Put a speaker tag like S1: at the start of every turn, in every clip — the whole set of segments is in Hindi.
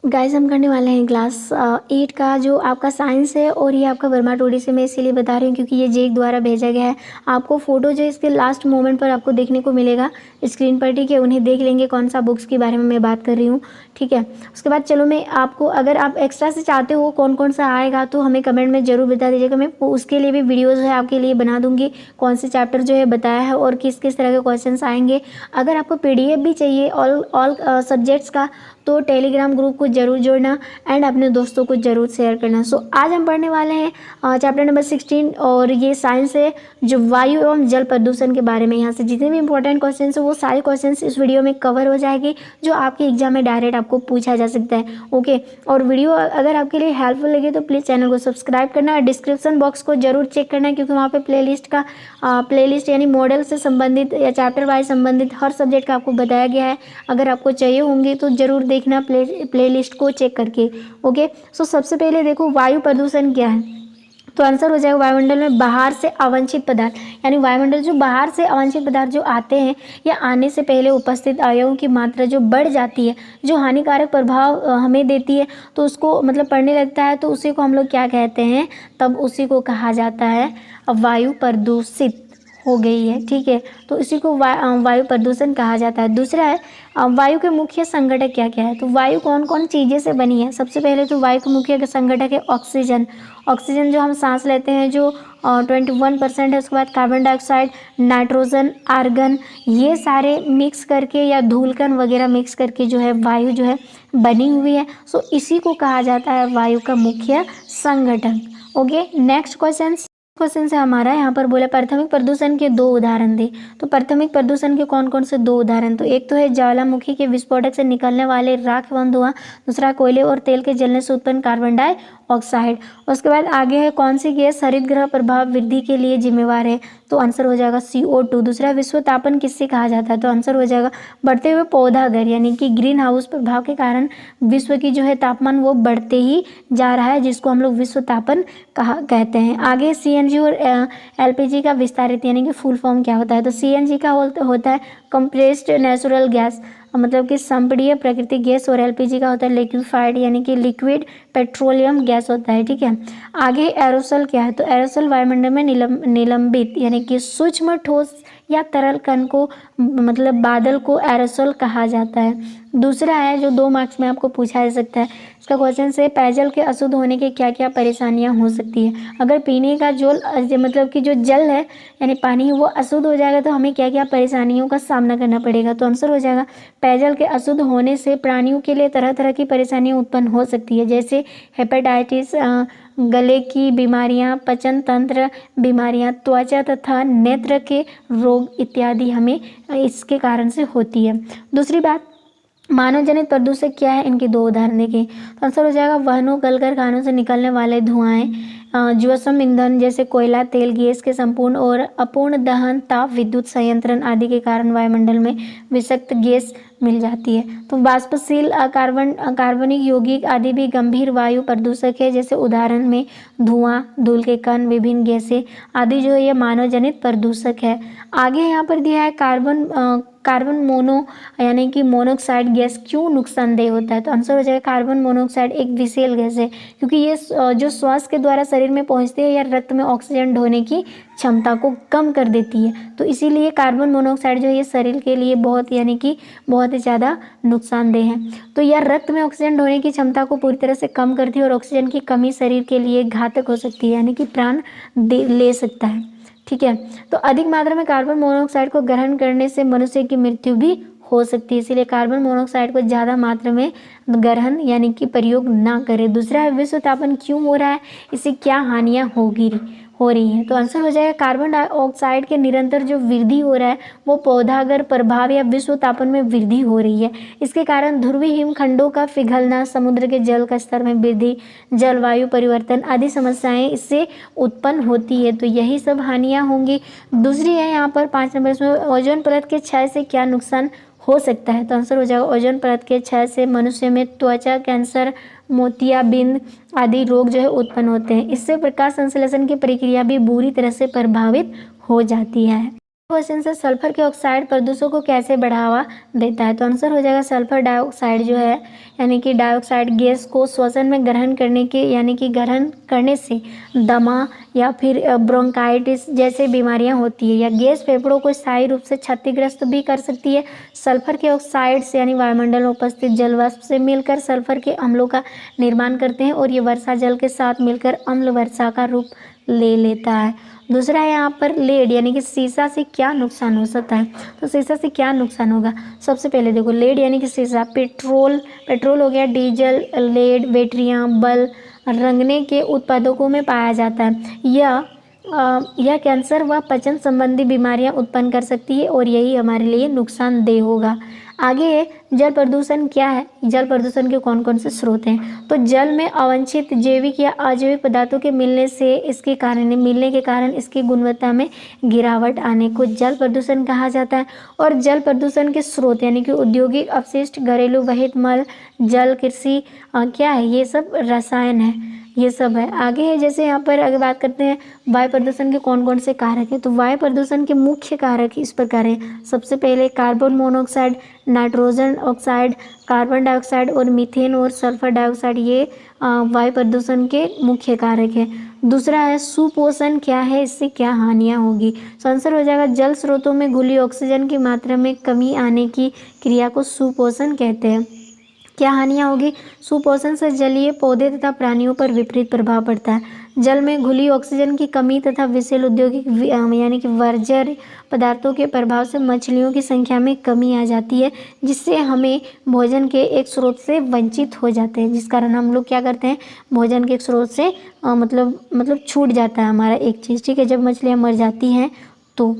S1: गाइस हम करने वाले हैं क्लास 8 का जो आपका साइंस है और ये आपका वर्मा टोडी से मैं इसीलिए बता रही हूँ क्योंकि ये जेक द्वारा भेजा गया है। आपको फ़ोटो जो है इसके लास्ट मोमेंट पर आपको देखने को मिलेगा स्क्रीन पर, ठीक है। उन्हें देख लेंगे कौन सा बुक्स के बारे में मैं बात कर रही हूँ, ठीक है। उसके बाद चलो मैं आपको, अगर आप एक्स्ट्रा से चाहते हो कौन कौन सा आएगा तो हमें कमेंट में ज़रूर बता दीजिएगा। मैं उसके लिए भी वीडियोज़ है आपके लिए बना दूँगी, कौन से चैप्टर जो है बताया है और किस किस तरह के क्वेश्चन आएंगे। अगर आपको PDF भी चाहिए ऑल सब्जेक्ट्स का तो टेलीग्राम ग्रुप को ज़रूर जोड़ना एंड अपने दोस्तों को ज़रूर शेयर करना। सो आज हम पढ़ने वाले हैं चैप्टर नंबर 16 और ये साइंस है जो वायु एवं जल प्रदूषण के बारे में। यहाँ से जितने भी इंपॉर्टेंट क्वेश्चन है वो सारे क्वेश्चन इस वीडियो में कवर हो जाएंगे जो आपके एग्जाम में डायरेक्ट आपको पूछा जा सकता है, ओके। और वीडियो अगर आपके लिए हेल्पफुल लगे तो प्लीज़ चैनल को सब्सक्राइब करना और डिस्क्रिप्शन बॉक्स को जरूर चेक करना क्योंकि वहाँ पे प्लेलिस्ट यानी मॉडल से संबंधित या चैप्टर वाइज संबंधित हर सब्जेक्ट का आपको बताया गया है। अगर आपको चाहिए होंगे तो ज़रूर देखना प्लेलिस्ट को चेक करके, ओके। सो सबसे पहले देखो वायु प्रदूषण क्या है, तो आंसर हो जाएगा वायुमंडल में बाहर से अवांछित पदार्थ, यानी वायुमंडल जो बाहर से अवांछित पदार्थ जो आते हैं या आने से पहले उपस्थित अवयवों की मात्रा जो बढ़ जाती है, जो हानिकारक प्रभाव हमें देती है, तो उसको मतलब पड़ने लगता है तो उसी को हम लोग क्या कहते हैं, तब उसी को कहा जाता है वायु प्रदूषित हो गई है, ठीक है। तो इसी को वायु प्रदूषण कहा जाता है। दूसरा है वायु के मुख्य संगठक क्या क्या है, तो वायु कौन कौन चीज़ें से बनी है। सबसे पहले तो वायु के मुख्य संगठक है ऑक्सीजन। ऑक्सीजन जो हम सांस लेते हैं जो 21% है। उसके बाद कार्बन डाइऑक्साइड, नाइट्रोजन, आर्गन, ये सारे मिक्स करके या धूलकण वगैरह मिक्स करके जो है वायु जो है बनी हुई है। सो इसी को कहा जाता है वायु का मुख्य संगठन, ओके। नेक्स्ट क्वेश्चन से हमारा यहाँ पर बोला प्राथमिक प्रदूषण के दो उदाहरण दे, तो प्राथमिक प्रदूषण के कौन कौन से दो उदाहरण, तो एक तो है ज्वालामुखी के विस्फोटक से निकलने वाले राख एवं धुआं, दूसरा कोयले और तेल के जलने से उत्पन्न कार्बन डाइऑक्साइड। उसके बाद आगे है कौन सी गैस हरित गृह प्रभाव वृद्धि के लिए जिम्मेवार है, तो आंसर हो जाएगा CO2। दूसरा विश्व तापन किससे कहा जाता है, तो आंसर हो जाएगा बढ़ते हुए पौधाघर यानी कि ग्रीन हाउस प्रभाव के कारण विश्व की जो है तापमान वो बढ़ते ही जा रहा है, जिसको हम लोग विश्व तापन कहते हैं। आगे CNG और LPG का विस्तारित यानी कि फुल फॉर्म क्या होता है, तो CNG का होता है कंप्रेस्ड नेचुरल गैस, मतलब कि संपीड़ित प्राकृतिक गैस, और LPG का होता है लिक्विफाइड यानी कि लिक्विड पेट्रोलियम गैस होता है, ठीक है। आगे एरोसोल क्या है, तो एरोसोल वायुमंडल में निलंबित यानी कि सूक्ष्म ठोस या तरल कण को मतलब बादल को एरोसोल कहा जाता है। दूसरा है जो 2 मार्क्स में आपको पूछा जा सकता है, इसका क्वेश्चन से पेयजल के अशुद्ध होने के क्या क्या परेशानियां हो सकती है। अगर पीने का जल मतलब कि जो जल है यानी पानी है वो अशुद्ध हो जाएगा तो हमें क्या क्या परेशानियों का सामना करना पड़ेगा, तो आंसर हो जाएगा पेयजल के अशुद्ध होने से प्राणियों के लिए तरह तरह की परेशानियां उत्पन्न हो सकती है, जैसे हेपेटाइटिस, गले की बीमारियां, पचन तंत्र बीमारियां, त्वचा तथा नेत्र के रोग इत्यादि हमें इसके कारण से होती है। दूसरी बात मानव जनित प्रदूषक क्या है, इनके 2 उदाहरण देखें, तो आंसर हो जाएगा वाहनों कल कारखानों से निकलने वाले धुआएं, जीवाश्म ईंधन जैसे कोयला तेल गैस के संपूर्ण और अपूर्ण दहन, ताप विद्युत संयंत्र आदि के कारण वायुमंडल में विषाक्त गैस मिल जाती है। तो वाष्पशील कार्बनिक यौगिक आदि भी गंभीर वायु प्रदूषक है, जैसे उदाहरण में धुआं, धूल के कण, विभिन्न गैसें आदि जो है ये मानव जनित प्रदूषक है। आगे यहाँ पर दिया है कार्बन मोनो यानी कि मोनोऑक्साइड गैस क्यों नुकसानदेह होता है, तो आंसर हो जाएगा कार्बन मोनोऑक्साइड एक विषैल गैस है क्योंकि ये जो श्वास के द्वारा शरीर में पहुंचती है या रक्त में ऑक्सीजन ढोने की क्षमता को कम कर देती है, तो इसीलिए कार्बन मोनोऑक्साइड जो है ये शरीर के लिए बहुत यानी कि बहुत ही ज़्यादा नुकसानदेह है। तो यह रक्त में ऑक्सीजन ढोने की क्षमता को पूरी तरह से कम करती है और ऑक्सीजन की कमी शरीर के लिए घातक हो सकती है यानी कि प्राण ले सकता है, ठीक है। तो अधिक मात्रा में कार्बन मोनोऑक्साइड को ग्रहण करने से मनुष्य की मृत्यु भी हो सकती है, इसीलिए कार्बन मोनोऑक्साइड को ज़्यादा मात्रा में ग्रहण यानी कि प्रयोग ना करें। दूसरा है विश्व तापन क्यों हो रहा है, इससे क्या हानियाँ हो रही हैं, तो आंसर हो जाएगा कार्बन डाइऑक्साइड के निरंतर जो वृद्धि हो रहा है वो पौधागर प्रभाव या विश्व तापन में वृद्धि हो रही है। इसके कारण ध्रुवीय हिमखंडों का पिघलना, समुद्र के जल का स्तर में वृद्धि, जलवायु परिवर्तन आदि समस्याएं इससे उत्पन्न होती है, तो यही सब हानियाँ होंगी। दूसरी है यहाँ पर 5 नंबर इसमें ओजोन परत के क्षय से क्या नुकसान हो सकता है, तो आंसर हो जाएगा ओजोन परत के क्षय से मनुष्य में त्वचा कैंसर, मोतियाबिंद आदि रोग जो है उत्पन्न होते हैं। इससे प्रकाश संश्लेषण की प्रक्रिया भी बुरी तरह से प्रभावित हो जाती है। क्वेश्चन से सल्फर के ऑक्साइड प्रदूषण को कैसे बढ़ावा देता है? तो आंसर हो जाएगा सल्फर डाइऑक्साइड जो है यानी कि डाइऑक्साइड गैस को श्वसन में ग्रहण करने के यानी कि ग्रहण करने से दमा या फिर ब्रोंकाइटिस जैसे बीमारियां होती है या गैस फेफड़ों को स्थायी रूप से क्षतिग्रस्त भी कर सकती है। सल्फर के ऑक्साइड से यानी वायुमंडल में उपस्थित जल वाष्प से मिलकर सल्फर के अम्लों का निर्माण करते हैं और ये वर्षा जल के साथ मिलकर अम्ल वर्षा का रूप ले लेता है। दूसरा है यहाँ पर लेड यानी कि सीसा से क्या नुकसान हो सकता है? तो सीसा से क्या नुकसान होगा? सबसे पहले देखो लेड यानी कि सीसा पेट्रोल हो गया, डीजल, लेड, बैटरियाँ, बल्ब रंगने के उत्पादकों में पाया जाता है। यह कैंसर व पाचन संबंधी बीमारियां उत्पन्न कर सकती है और यही हमारे लिए नुकसानदेह होगा। आगे है जल प्रदूषण क्या है? जल प्रदूषण के कौन कौन से स्रोत हैं? तो जल में अवांछित जैविक या अजैविक पदार्थों के मिलने के कारण इसकी गुणवत्ता में गिरावट आने को जल प्रदूषण कहा जाता है। और जल प्रदूषण के स्रोत यानी कि औद्योगिक अपशिष्ट, घरेलू वहित मल, जल कृषि क्या है? ये सब रसायन है, ये सब है। आगे है जैसे यहाँ पर अगर बात करते हैं वायु प्रदूषण के कौन कौन से कारक हैं, तो वायु प्रदूषण के मुख्य कारक इस प्रकार हैं। सबसे पहले carbon monoxide, nitrogen oxide, carbon dioxide और मीथेन और सल्फर डाइऑक्साइड, ये वायु प्रदूषण के मुख्य कारक हैं। दूसरा है सुपोषण क्या है? इससे क्या हानियाँ होगी? तो आंसर हो जाएगा जल स्रोतों में घुली ऑक्सीजन की मात्रा में कमी आने की क्रिया को सुपोषण कहते हैं। क्या हानियाँ होगी? सुपोषण से जलीय पौधे तथा प्राणियों पर विपरीत प्रभाव पड़ता है। जल में घुली ऑक्सीजन की कमी तथा विषैले औद्योगिक यानी कि वर्ज्य पदार्थों के प्रभाव से मछलियों की संख्या में कमी आ जाती है, जिससे हमें भोजन के एक स्रोत से वंचित हो जाते हैं, जिस कारण हम लोग क्या करते हैं, भोजन के एक स्रोत से मतलब छूट जाता है हमारा एक चीज़। ठीक है, जब मछलियाँ मर जाती हैं तो।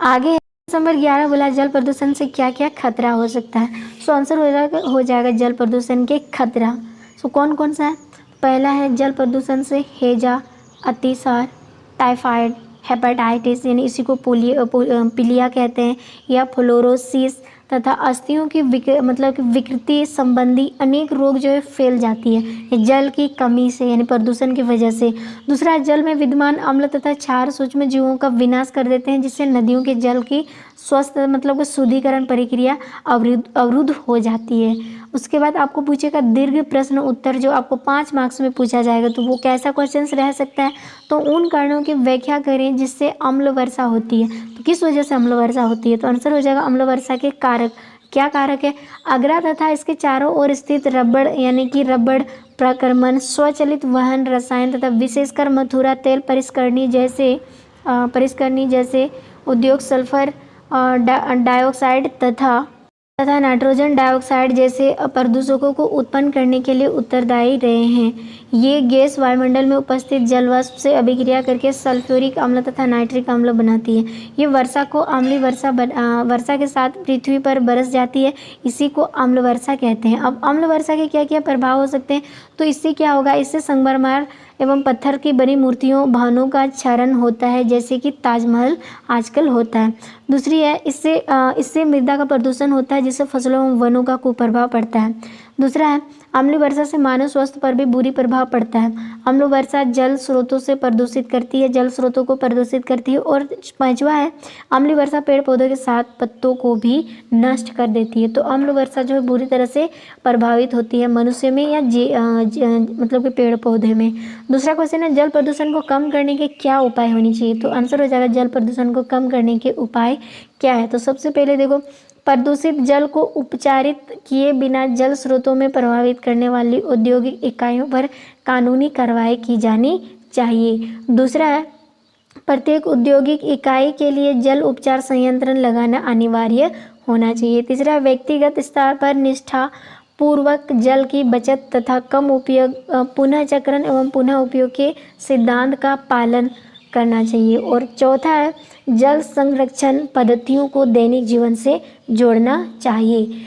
S1: आगे नंबर 11 बोला जल प्रदूषण से क्या क्या खतरा हो सकता है? सो आंसर हो जाएगा जल प्रदूषण के खतरा। सो कौन कौन सा है? पहला है जल प्रदूषण से हैजा, अतिसार, टाइफाइड, हेपेटाइटिस यानी इसी को पीलिया कहते हैं, या फ्लोरोसिस तथा अस्थियों की विकृति संबंधी अनेक रोग जो है फैल जाती है जल की कमी से यानी प्रदूषण की वजह से। दूसरा, जल में विद्यमान अम्ल तथा क्षार सूक्ष्म जीवों का विनाश कर देते हैं, जिससे नदियों के जल की स्वस्थ शुद्धिकरण प्रक्रिया अवरुद्ध हो जाती है। उसके बाद आपको पूछेगा दीर्घ प्रश्न उत्तर, जो आपको 5 मार्क्स में पूछा जाएगा। तो वो कैसा क्वेश्चन रह सकता है? तो उन कारणों की व्याख्या करें जिससे अम्ल वर्षा होती है। तो किस वजह से अम्ल वर्षा होती है? तो आंसर हो जाएगा अम्ल वर्षा के कारक। क्या कारक है? आगरा तथा इसके चारों ओर स्थित रबड़ यानी कि रबड़ प्रक्रमण, स्वचालित वहन रसायन तथा विशेषकर मथुरा तेल परिष्करणी जैसे उद्योग, सल्फर डाइऑक्साइड तथा नाइट्रोजन डाइऑक्साइड जैसे प्रदूषकों को उत्पन्न करने के लिए उत्तरदायी रहे हैं। ये गैस वायुमंडल में उपस्थित जलवाष्प से अभिक्रिया करके सल्फ्यूरिक अम्ल तथा नाइट्रिक अम्ल बनाती है। ये वर्षा को अम्लीय वर्षा के साथ पृथ्वी पर बरस जाती है, इसी को अम्ल वर्षा कहते हैं। अब अम्ल वर्षा के क्या क्या प्रभाव हो सकते हैं? तो इससे क्या होगा? इससे संगमरमर एवं पत्थर की बनी मूर्तियों, भवनों का क्षरण होता है, जैसे कि ताजमहल आजकल होता है। दूसरी है इससे मृदा का प्रदूषण होता है, जिससे फसलों एवं वनों का कुप्रभाव पड़ता है। दूसरा है अम्लीय वर्षा से मानव स्वास्थ्य पर भी बुरी प्रभाव पड़ता है। अम्ल वर्षा जल स्रोतों को प्रदूषित करती है। और पांचवा है अम्लीय वर्षा पेड़ पौधों के साथ पत्तों को भी नष्ट कर देती है। तो अम्ल वर्षा जो है बुरी तरह से प्रभावित होती है मनुष्य में या कि पेड़ पौधे में। दूसरा क्वेश्चन है जल प्रदूषण को कम करने के क्या उपाय होनी चाहिए? तो आंसर हो जाएगा जल प्रदूषण को कम करने के उपाय क्या है? तो सबसे पहले देखो, प्रदूषित जल को उपचारित किए बिना जल स्रोतों में प्रभावित करने वाली औद्योगिक इकाइयों पर कानूनी कार्रवाई की जानी चाहिए। दूसरा है प्रत्येक औद्योगिक इकाई के लिए जल उपचार संयंत्र लगाना अनिवार्य होना चाहिए। तीसरा, व्यक्तिगत स्तर पर निष्ठा पूर्वक जल की बचत तथा कम उपयोग, पुनः चक्रण एवं पुनः उपयोग के सिद्धांत का पालन करना चाहिए। और चौथा है जल संरक्षण पद्धतियों को दैनिक जीवन से जोड़ना चाहिए।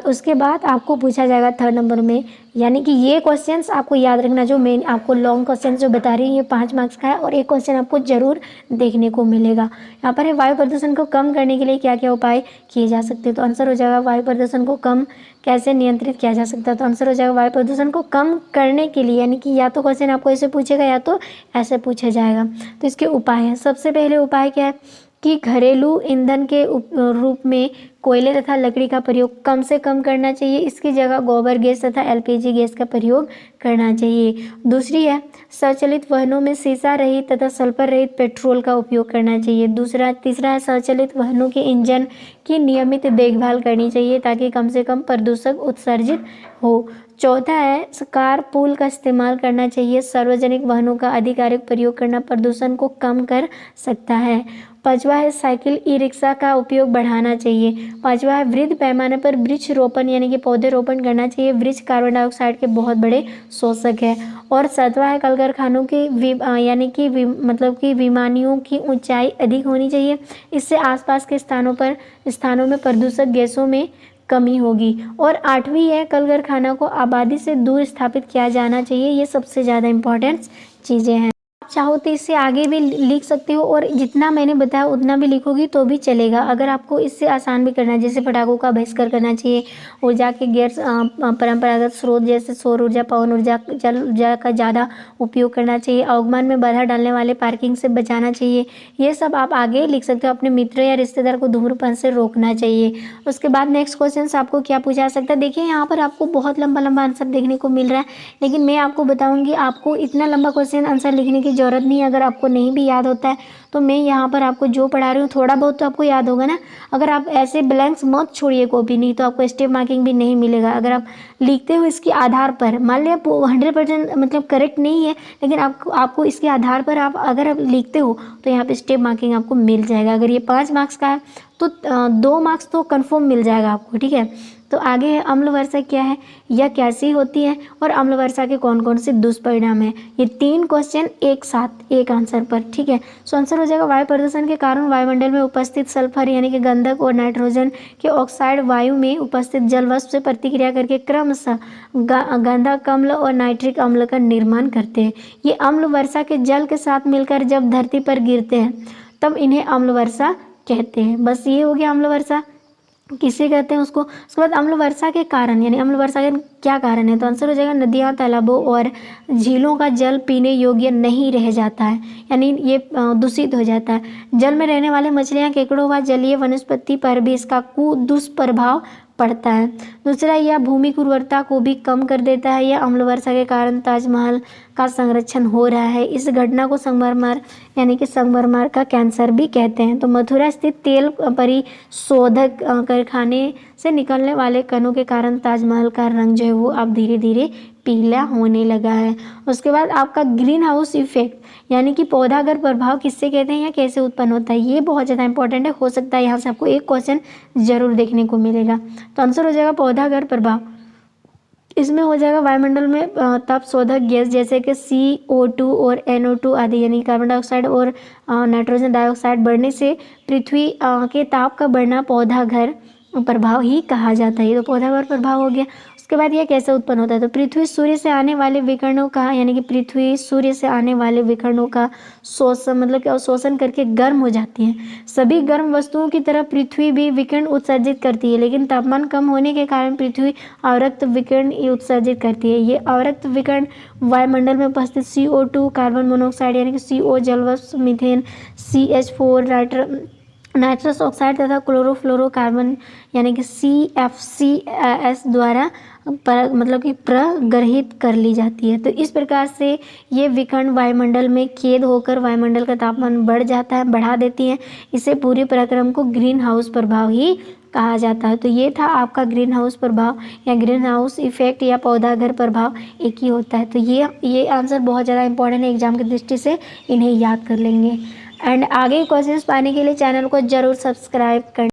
S1: उसके बाद आपको पूछा जाएगा 3rd नंबर में, यानी कि ये क्वेश्चंस आपको याद रखना, जो मैं आपको लॉन्ग क्वेश्चन जो बता रही हूँ ये 5 मार्क्स का है और एक क्वेश्चन आपको जरूर देखने को मिलेगा। यहाँ पर है वायु प्रदूषण को कम करने के लिए क्या क्या उपाय किए जा सकते हैं? तो आंसर हो जाएगा वायु प्रदूषण को कम कैसे नियंत्रित किया जा सकता है? तो आंसर हो जाएगा वायु प्रदूषण को कम करने के लिए, यानी कि या तो क्वेश्चन आपको ऐसे पूछेगा या तो ऐसे पूछा जाएगा। तो इसके उपाय हैं। सबसे पहले उपाय क्या है? कि घरेलू ईंधन के रूप में कोयले तथा लकड़ी का प्रयोग कम से कम करना चाहिए, इसकी जगह गोबर गैस तथा एलपीजी गैस का प्रयोग करना चाहिए। दूसरी है स्वचालित वाहनों में शीशा रहित तथा सल्फर रहित पेट्रोल का उपयोग करना चाहिए। तीसरा है स्वचालित वाहनों के इंजन की नियमित देखभाल करनी चाहिए ताकि कम से कम प्रदूषक उत्सर्जित हो। चौथा है कार पूल का इस्तेमाल करना चाहिए। सार्वजनिक वाहनों का आधिकारिक प्रयोग करना प्रदूषण को कम कर सकता है। पांचवा है साइकिल ई रिक्शा का उपयोग बढ़ाना चाहिए। पांचवा है वृहद पैमाने पर वृक्ष रोपण यानी कि पौधे रोपण करना चाहिए। वृक्ष कार्बन डाइऑक्साइड के बहुत बड़े शोषक है। और सातवां है कल कारखानों की यानी कि विमानियों की ऊंचाई अधिक होनी चाहिए, इससे आसपास के स्थानों में प्रदूषक गैसों में कमी होगी। और आठवीं है कल कारखाना को आबादी से दूर स्थापित किया जाना चाहिए। ये सबसे ज़्यादा इम्पोर्टेंट चीज़ें हैं। आप चाहो तो इससे आगे भी लिख सकते हो और जितना मैंने बताया उतना भी लिखोगी तो भी चलेगा। अगर आपको इससे आसान भी करना है जैसे पटाखों का बहिष्कार करना चाहिए, ऊर्जा के गैर परंपरागत स्रोत जैसे सौर ऊर्जा, पवन ऊर्जा, जल ऊर्जा का ज़्यादा उपयोग करना चाहिए, आगमन में बाधा डालने वाले पार्किंग से बचाना चाहिए। ये सब आप आगे लिख सकते हो। अपने मित्र या रिश्तेदार को धूम्रपान से रोकना चाहिए। उसके बाद नेक्स्ट क्वेश्चन आपको क्या पूछा सकता है। देखिए यहाँ पर आपको बहुत लंबा लंबा आंसर देखने को मिल रहा है, लेकिन मैं आपको बताऊंगी आपको इतना लंबा क्वेश्चन आंसर लिखने की ज़रूरत नहीं है। अगर आपको नहीं भी याद होता है तो मैं यहाँ पर आपको जो पढ़ा रही हूँ थोड़ा बहुत तो आपको याद होगा ना। अगर आप ऐसे ब्लैंक्स मत छोड़िए कॉपी, नहीं तो आपको स्टेप मार्किंग भी नहीं मिलेगा। अगर आप लिखते हो इसके आधार पर, मान लिया 100% मतलब करेक्ट नहीं है, लेकिन आपको इसके आधार पर अगर आप लिखते हो तो यहाँ पे स्टेप मार्किंग आपको मिल जाएगा। अगर ये 5 मार्क्स का है तो 2 मार्क्स तो कन्फर्म मिल जाएगा आपको, ठीक है। तो आगे है अम्ल वर्षा क्या है, यह कैसी होती है और अम्ल वर्षा के कौन कौन से दुष्परिणाम है। ये 3 क्वेश्चन एक साथ एक आंसर पर, ठीक है। सो आंसर हो जाएगा वायु प्रदूषण के कारण वायुमंडल में उपस्थित सल्फर यानी कि गंधक और नाइट्रोजन के ऑक्साइड वायु में उपस्थित जल वाष्प से प्रतिक्रिया करके क्रमशः गंधक अम्ल और नाइट्रिक अम्ल का निर्माण करते हैं। ये अम्ल वर्षा के जल के साथ मिलकर जब धरती पर गिरते हैं तब इन्हें अम्ल वर्षा कहते हैं। बस ये हो गया अम्ल वर्षा किसे कहते हैं उसको। उसके बाद अम्ल वर्षा के कारण यानी अम्ल वर्षा के क्या कारण है, तो आंसर हो जाएगा नदियाँ, तालाबों और झीलों का जल पीने योग्य नहीं रह जाता है, यानी ये दूषित हो जाता है। जल में रहने वाले मछलियाँ, केकड़ों व जलीय वनस्पति पर भी इसका दुष्प्रभाव पड़ता है। दूसरा, यह भूमि की उर्वरता को भी कम कर देता है। यह अम्ल वर्षा के कारण ताजमहल का संरक्षण हो रहा है। इस घटना को संगमरमर यानी कि संगमरमर का कैंसर भी कहते हैं। तो मथुरा स्थित तेल परिशोधक कारखाने से निकलने वाले कणों के कारण ताजमहल का रंग जो है वो अब धीरे धीरे पीला होने लगा है। उसके बाद आपका ग्रीन हाउस इफेक्ट यानी कि पौधागत प्रभाव किससे कहते हैं या कैसे उत्पन्न होता है, ये बहुत ज़्यादा इंपॉर्टेंट है। हो सकता है यहाँ से आपको एक क्वेश्चन जरूर देखने को मिलेगा। तो आंसर हो जाएगा पौधागत प्रभाव। इसमें हो जाएगा वायुमंडल में ताप शोधक गैस जैसे कि CO2 और NO2 आदि यानी कार्बन डाइऑक्साइड और नाइट्रोजन डाइऑक्साइड बढ़ने से पृथ्वी के ताप का बढ़ना पौधाघर प्रभाव ही कहा जाता है। ये तो पौधाघर प्रभाव हो गया। उसके बाद यह कैसे उत्पन्न होता है, तो पृथ्वी सूर्य से आने वाले विकिरणों का यानी कि पृथ्वी सूर्य से आने वाले विकिरणों का शोषण करके गर्म हो जाती है। सभी गर्म वस्तुओं की तरह पृथ्वी भी विकिरण उत्सर्जित करती है, लेकिन तापमान कम होने के कारण पृथ्वी अवरक्त विकिरण उत्सर्जित करती है। ये अवरक्त विकिरण वायुमंडल में उपस्थित CO2 कार्बन मोनोऑक्साइड यानी कि CO जलवाष्प, मीथेन, CH4 नाइट्रस ऑक्साइड तथा क्लोरोफ्लोरोकार्बन यानी कि CFCS द्वारा प्रग्रहित कर ली जाती है। तो इस प्रकार से ये विकर्ण वायुमंडल में कैद होकर वायुमंडल का तापमान बढ़ा देती हैं। इसे पूरे प्रक्रम को ग्रीन हाउस प्रभाव ही कहा जाता है। तो ये था आपका ग्रीन हाउस प्रभाव या ग्रीन हाउस इफेक्ट या पौधाघर प्रभाव एक ही होता है। तो ये आंसर बहुत ज़्यादा इंपॉर्टेंट है एग्जाम की दृष्टि से, इन्हें याद कर लेंगे। एंड आगे क्वेश्चंस पाने के लिए चैनल को जरूर सब्सक्राइब कर